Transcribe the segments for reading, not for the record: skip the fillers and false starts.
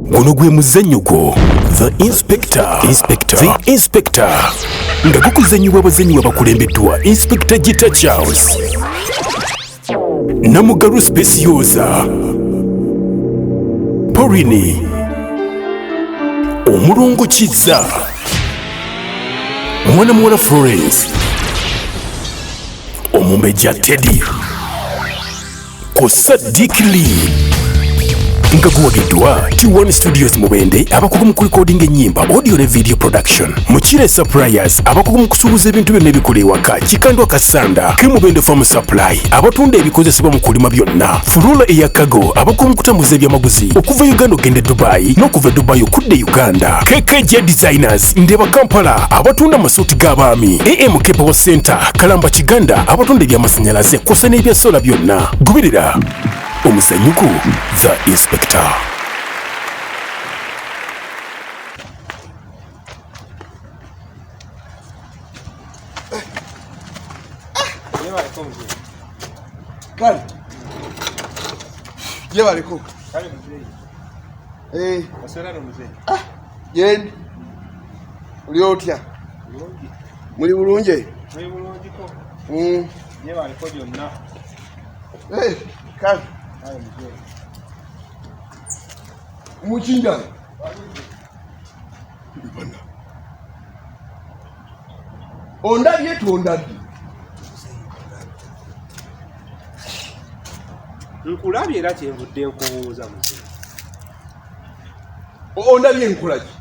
Guno gwe muzannyo gwo The Inspector. The Inspector nga gukuzannyibwa abazannyi abakulembeddwa Inspector Gita Charles Namugaru Speciosa Porini Omulongo Kizza Mwana Muwala Florence Omumbeja Teddy Kosa Dick Lee nga guwagiddwa T1 Studios Mubende abakugu mu recording ennyimba audio ne video production Mukire Suppliers abakugu mu kusuubuza ebintu byonna ebikola ewaka Kikandwa Kasanda ke Mubende Farm Supply abatunda ebikozesebwa mu kulima byonna Furula eyakago abakugu mu kutambuza ebyamaguzi okuva Uganda ogende Dubai n'okuva Dubai okudde Uganda KKJ Designers Ndeba Kampala abatunda amasuuti g'abaami AMK Power Center Kalamba Kiganda abatunda ebyamasannyalaze kw'ossa n'ebya sola byonna goberera omuzannyo gwo The Inspector. Kale. Yewa liko. Kale mzee. Asera no mzee. Yen. Uliotya. Bulungi. Muli bulungi? Muli bulungi ko. Yewa liko byonna. Kale. Kale mzee. Muchinja. Ondabye tondabye. Nkulabye era kyenvudde nkubuuza mzee. Ondabye nkulaki.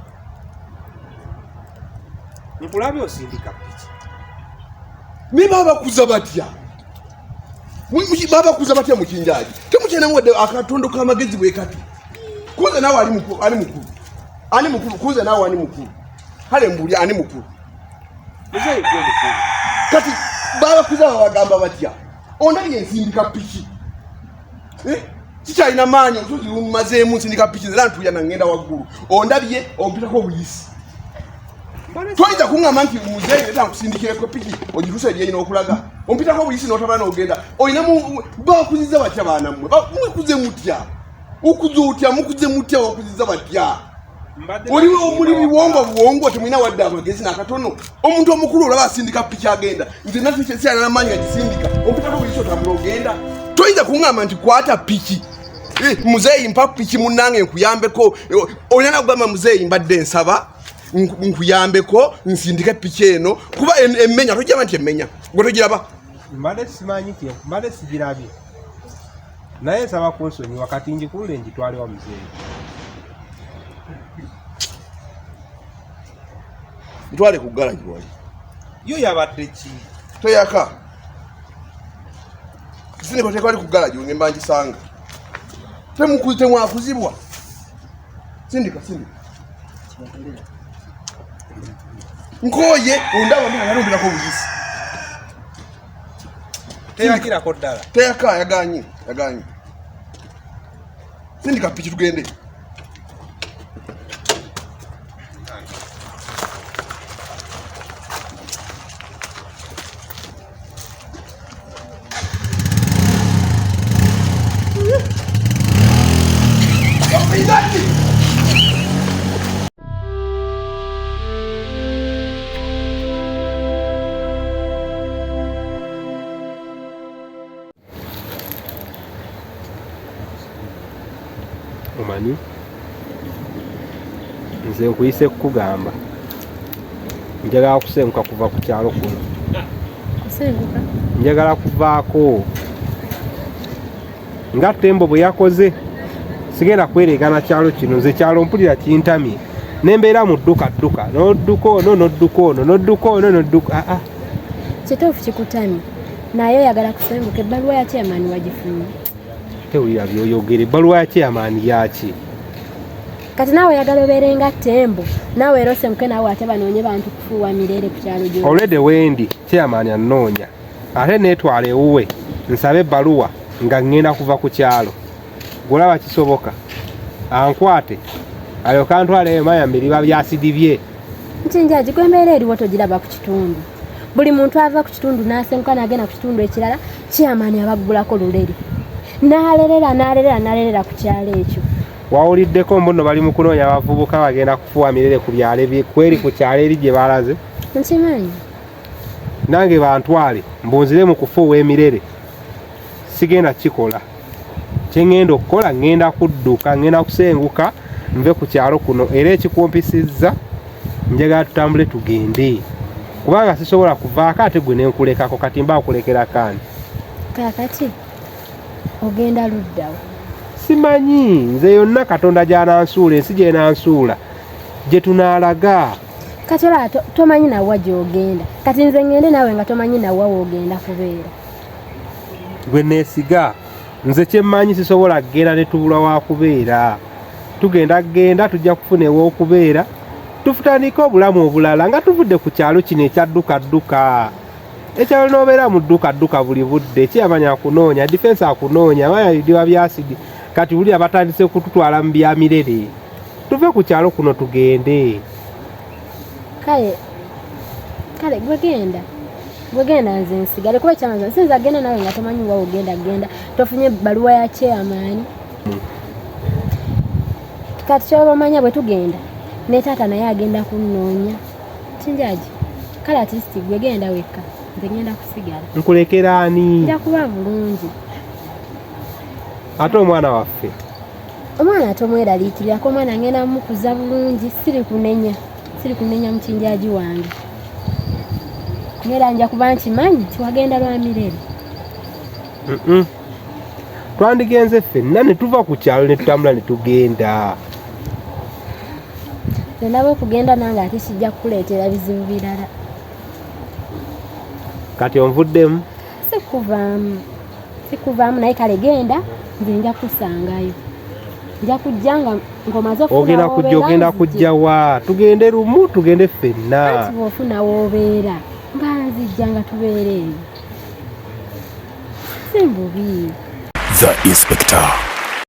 Nkulabye osindika piki. Me baba kuza batya. Baba kuza batya muchinjaji. Temukyena mwede akatondo kamagezi bwekati. Kuza nawe ali mukuru. Ani mukuru kuza nawe ani mukuru. Hale mbuli ani mukuru. Mzee gwe mukuru. Kati baba kuza babagamba batya. Ondabye nsindika piki. Kikyalina maanyi otuzi lumazeemu nsindika piki era ntuya nangenda waggulu. Ondabye ompitako obuyisi. Twaita kuŋŋamba nti muzeeyi era nkusindikireko piki ogituuse egyeyina okulaga. Ompitako obuyisi n'otabala n'ogenda. Oyina bakuziza batya baana mmwe. Mwekuze mutya. Ukuze utya mukuze mutya okuziza batya. Oliwe omuli biwongo temwina wadde amagezi n'akatono. Omuntu omukulu olaba asindika piki agenda. Nze naffe kyesiyana n'amaanyi agisindika. Ompitako obuyisi otabula ogenda. Toyinza kuŋŋamba nti kwata piki. Muzeeyi mpa piki munnange nkuyambeko. Olina n'okugamba muzeeyi mbadde nsaba nkuyambeko nsindike piki eno kuba emmenya tojjaba nti emmenya gwe togiraba. Mbadde simanyi nti mbadde sigirabye. Naye nsaba kunsonyi wakati ngikulule ngitwale wa muzeeyi. Ntwale ku ggala giwali. Yo yabadde ki? Toyaka. Kisine bateeka wali ku ggala giwe ngemba ngisanga. Temwakuzibwa. Sindika. Nkoye ondaba mbona nalumbirako obuyisi. Teyakirako ddala. Teyaka yaganye. Sindika piki tugende. Omanyi nze nkuyise kukugamba njagala kusenguka kuva ku kyalo kuno. Kusenguka? Njagala kuvaako nga Tembo bwe yakoze. Sigenda kwereegana kyalo kino nze kyalo mpulira kintamye nembeera mu dduka n'odduka ono. Kituufu kikutamye naye oyagala kusenguka ebbaluwa ya chairman wagifunye. Tewulira byoyogera ebbaluwa ya chairman yaki? Kati naawe oyagala obeere nga Tembo naawe era osenguke naawe ate banoonye bantu kufuuwa mirere ku kyalo gyo. Already wendi chairman annoonya ate neetwala ewuwe nsabe ebbaluwa nga ngenda kuva ku kyalo. Golaba kisoboka ankwate alyoka ntwale emayambe liba byasidibye. Nchinjaji gwembeera eriwo togiraba ku kitundu. Buli muntu ava ku kitundu n'asenguka n'agenda ku kitundu ekirala chairman abaggulako lulere. Nalerera ku kyalo ekyo. wawuliddeko mbuno bali mu kunoonya abavubuka bagenda kufuuwa mirere ku byalo kweri ku kyalo eri gye balaze nkimanyi nange bantwale mbunzire mu kufuuwa emirere sigenda kikola kyengenda okukola ngenda kudduka ngenda kusenguka nve ku kyalo kuno era ekikumpisizza njagala tutambule tugende kubanga sisobola kuvaako ate gwe nenkulekako kati mba kulekera kandi kakati ogenda luddawo simanyi nze yonna katonda gyanansuula ensi gyenansuula gye tunaalaga kati olaba tomanyi nawa gy'ogenda kati nze ngende naawe nga tomanyi nawa woogenda kubeera gwe neesiga nze kyemmanyi sisobola kgenda ne tubula wa kubeera tugenda genda tujja kufuna ew'okubeera tufutandike obulamu obulala nga tuvudde ku kyalo kino ekyaddukadduka ekyalo n'obeera mu ddukadduka buli budde kyeyamanya akunoonya difensi akunoonya manya bidiwa byasidi kati buli abatandise kututwala mu bya mirere tuve ku kyalo kuno tugende kale gwegenda nze nsigale kuba ekyamaza sinza genda nawe nga tomanyi wa ogenda tofunye baluwa ya chairman kati kyoba omanya bwe tugenda ne taata naye agenda kunnoonya kinjaji kale atisti gwegenda wekka nze ngenda kusigala nkulekera ani nja kuba bulungi ate omwana waffe omwana tomweraliikirirako omwana ngenda mukuza bulungi siri kunenya mukinjaji wange ngera nja kuba nkimanyi tiwagenda lwa mirere twandigenze ffenna ne tuva ku kyalo ne tutambula ne tugenda naba okugenda nange ate kijja kukuleetera bizibu birala kati onvuddemu sikuvaamu naye kale genda nze nja kusangayo nja kujja nga ngomaze ogenda kujja wa tugende lumu tugende ffenna anti bw'ofuna w'obeera nga nzijja nga tubeere eyo simbubi The Inspector.